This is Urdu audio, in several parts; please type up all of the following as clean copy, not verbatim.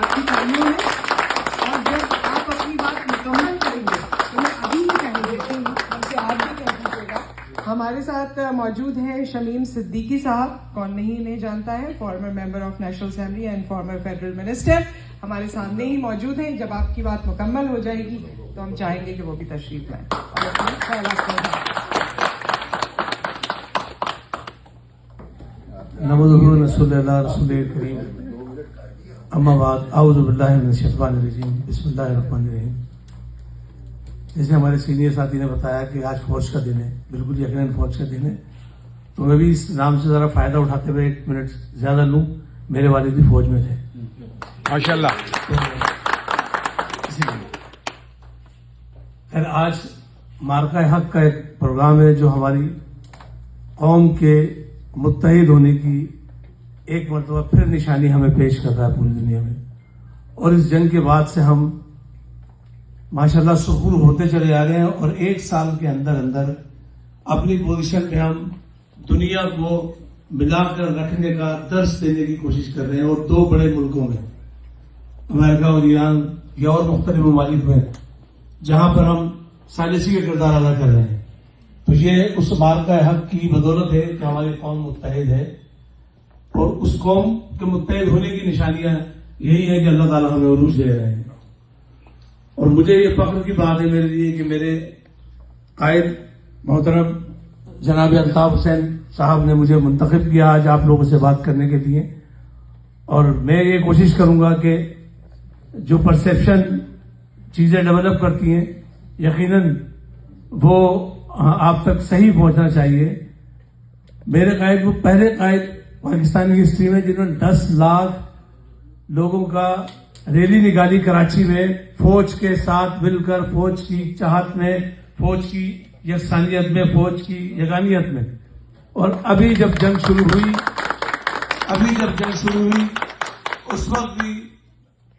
آپ کی فیملی میں. اور جب آپ اپنی بات مکمل کریں گے تو میں ابھی ہی کہہ دیتی ہوں، بلکہ آپ بھی کہہ دیجیے گا. ہمارے ساتھ موجود ہیں شمیم صدیقی صاحب، کون نہیں جانتا ہے، former member of national assembly and former federal minister. ہمارے سامنے ہی موجود ہیں. جب آپ کی بات مکمل ہو جائے گی تو ہم چاہیں گے کہ وہ بھی تشریف لائیں اور اپنے خیالات کو بتائیں. نحمدہ رسول اللہ رسول کریم اما بعد اعوذ باللہ من الشیطان الرجیم بسم اللہ الرحمن الرحیم. جیسے ہمارے سینئر ساتھی نے بتایا کہ آج فوج کا دن ہے، بالکل یقیناً فوج کا دن ہے، تو میں بھی اس نام سے ذرا فائدہ اٹھاتے ہوئے 1 منٹ زیادہ لوں. میرے والد بھی فوج میں تھے ماشاءاللہ. خیر، آج مارکہ حق کا ایک پروگرام ہے جو ہماری قوم کے متحد ہونے کی ایک مرتبہ پھر نشانی ہمیں پیش کر رہا ہے پوری دنیا میں. اور اس جنگ کے بعد سے ہم ماشاءاللہ سرخرو ہوتے چلے آ رہے ہیں، اور 1 سال کے اندر اپنی پوزیشن پہ ہم دنیا کو ملا کر رکھنے کا درس دینے کی کوشش کر رہے ہیں. اور 2 بڑے ملکوں میں، امریکہ اور ایران یا اور مختلف ممالک میں، جہاں پر ہم ثالثی کا کردار ادا کر رہے ہیں. تو یہ اس مارکہ حق کی بدولت ہے کہ ہماری قوم متحد ہے، اور اس قوم کے متحد ہونے کی نشانیاں یہی ہے کہ اللہ تعالیٰ ہمیں عروج دے رہے ہیں. اور مجھے یہ فخر کی بات ہے میرے لیے کہ میرے قائد محترم جناب الطاف حسین صاحب نے مجھے منتخب کیا آج آپ لوگوں سے بات کرنے کے لیے. اور میں یہ کوشش کروں گا کہ جو پرسیپشن چیزیں ڈیولپ کرتی ہیں یقیناً وہ آپ تک صحیح پہنچنا چاہیے. میرے قائد وہ پہلے قائد پاکستان کی ہسٹری میں جنہوں نے 10 لاکھ لوگوں کا ریلی نکالی کراچی میں، فوج کے ساتھ مل کر، فوج کی چاہت میں، فوج کی یکسانیت میں، فوج کی یگانیت میں. اور ابھی جب جنگ شروع ہوئی اس وقت بھی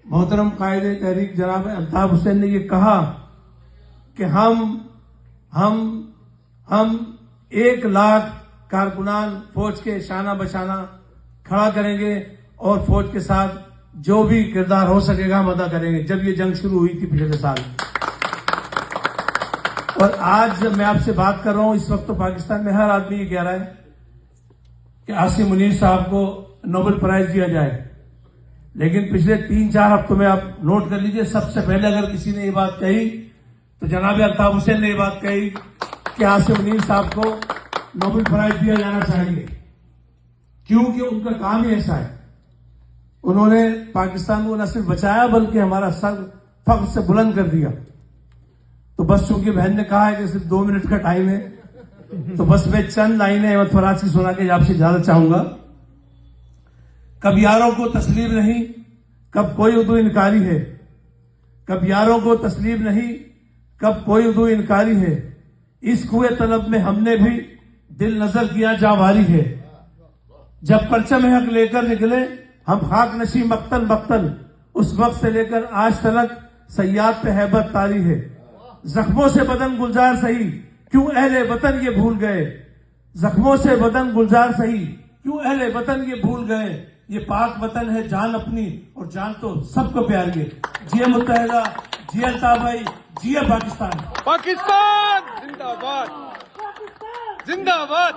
محترم قائد تحریک جناب الطاف حسین نے یہ کہا کہ ہم 1 لاکھ کارکنان فوج کے شانہ بشانہ کھڑا کریں گے، اور فوج کے ساتھ جو بھی کردار ہو سکے گا ہم ادا کریں گے. جب یہ جنگ شروع ہوئی تھی پچھلے سال، اور آج جب میں آپ سے بات کر رہا ہوں اس وقت تو پاکستان میں ہر آدمی یہ کہہ رہا ہے کہ عاصم منیر صاحب کو نوبل پرائز دیا جائے. لیکن پچھلے 3-4 ہفتوں میں آپ نوٹ کر لیجئے، سب سے پہلے اگر کسی نے یہ بات کہی تو جناب الطاف حسین نے یہ بات کہی کہ عاصم منیر صاحب کو نوبل پرائز دیا جانا چاہیے، کیونکہ ان کا کام ہی ایسا ہے. انہوں نے پاکستان کو نہ صرف بچایا بلکہ ہمارا سر فخر سے بلند کر دیا. تو بس چونکہ بہن نے کہا ہے کہ صرف 2 منٹ کا ٹائم ہے، تو بس میں چند لائنیں احمد فراز کی سنا کے آپ سے اجازت چاہوں گا. کب یاروں کو تسلیم نہیں، کب کوئی عدو انکاری ہے. کب یاروں کو تسلیم نہیں، کب کوئی عدو انکاری ہے. اس کوئے طلب میں ہم نے بھی دل نظر کیا جاں باری ہے. جب پرچم حق لے کر نکلے ہم خاک نشی مقتل، اس وقت سے لے کر آج تلک سیاد پہ ہیبت طاری ہے. زخموں سے بدن گلزار سہی کیوں اہل وطن یہ بھول گئے. زخموں سے بدن گلزار سہی کیوں اہل وطن یہ بھول گئے. یہ پاک وطن ہے جان اپنی اور جان تو سب کو پیاری ہے. جیے متحدہ، جیے الطاف بھائی، جیے پاکستان. پاکستان زندہ باد، زندہ باد.